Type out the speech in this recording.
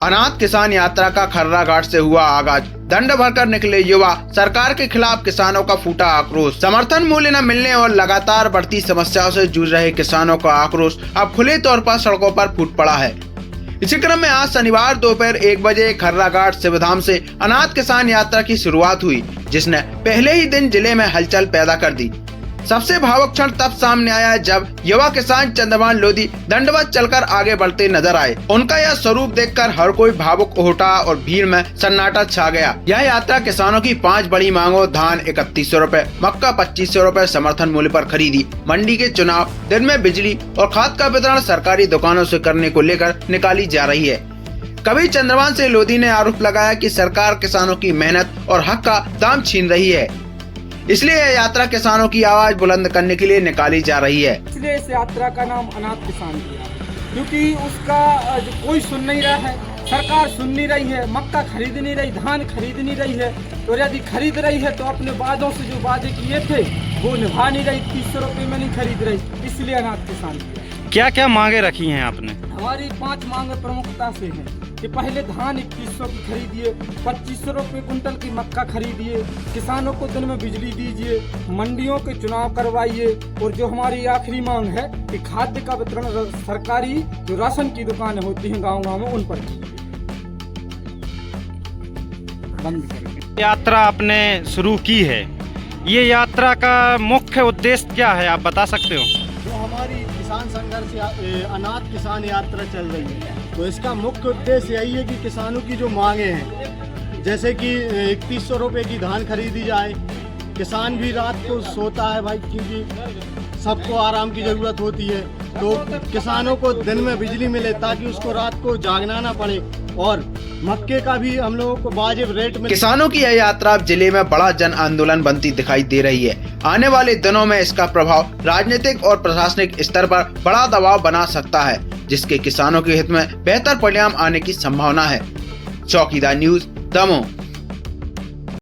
अनाथ किसान यात्रा का खर्रा घाट से हुआ आगाज। दंड भरकर निकले युवा, सरकार के खिलाफ किसानों का फूटा आक्रोश। समर्थन मूल्य न मिलने और लगातार बढ़ती समस्याओं से जूझ रहे किसानों का आक्रोश अब खुले तौर पर सड़कों पर फूट पड़ा है। इसी क्रम में आज शनिवार दोपहर 1 बजे खर्रा घाट शिवधाम से अनाथ किसान यात्रा की शुरुआत हुई, जिसने पहले ही दिन जिले में हलचल पैदा कर दी। सबसे भावुक क्षण तब सामने आया जब युवा किसान चंद्रभान लोधी दंडवत चलकर आगे बढ़ते नजर आए। उनका यह स्वरूप देखकर हर कोई भावुक हो उठा और भीड़ में सन्नाटा छा गया। यह यात्रा किसानों की 5 बड़ी मांगों धान 3100 रुपए, मक्का 2500 रुपए समर्थन मूल्य पर खरीदी, मंडी के चुनाव, दिन में बिजली और खाद का वितरण सरकारी दुकानों से करने को लेकर निकाली जा रही है। कवि चंद्रभान से लोधी ने आरोप लगाया कि सरकार किसानों की मेहनत और हक का दाम छीन रही है, इसलिए यह यात्रा किसानों की आवाज बुलंद करने के लिए निकाली जा रही है। इसलिए इस यात्रा का नाम अनाथ किसान किया, क्योंकि उसका कोई सुन नहीं रहा है, सरकार सुन नहीं रही है, मक्का खरीद नहीं रही, धान खरीद नहीं रही है। तो यदि खरीद रही है तो अपने वादों से जो वादे किए थे वो निभा नहीं रही, 300 रुपये में नहीं खरीद रही, इसलिए अनाथ किसान किया। क्या क्या मांगे रखी हैं आपने? हमारी 5 मांगे प्रमुखता से हैं कि पहले धान 2100 की खरीदिए, 2500 रुपये कुंटल की मक्का खरीदिए, किसानों को दिन में बिजली दीजिए, मंडियों के चुनाव करवाइए, और जो हमारी आखिरी मांग है कि खाद्य का वितरण सरकारी जो राशन की दुकानें होती हैं गाँव-गाँव में उन पर बंद करें। यात्रा आपने शुरू की है, ये यात्रा का मुख्य उद्देश्य क्या है, आप बता सकते हो? जो हमारी किसान संघर्ष अनाथ किसान यात्रा चल रही है, तो इसका मुख्य उद्देश्य यही है कि किसानों की जो मांगे हैं, जैसे कि 3100 रुपये की धान खरीदी जाए। किसान भी रात को सोता है भाई, क्योंकि सबको आराम की ज़रूरत होती है, तो किसानों को दिन में बिजली मिले ताकि उसको रात को जागना ना पड़े, और मक्के का भी हम लोगों को वाजिब रेट में। किसानों की यह यात्रा अब जिले में बड़ा जन आंदोलन बनती दिखाई दे रही है। आने वाले दिनों में इसका प्रभाव राजनीतिक और प्रशासनिक स्तर पर बड़ा दबाव बना सकता है, जिसके किसानों के हित में बेहतर परिणाम आने की संभावना है। चौकीदार न्यूज, दमोह।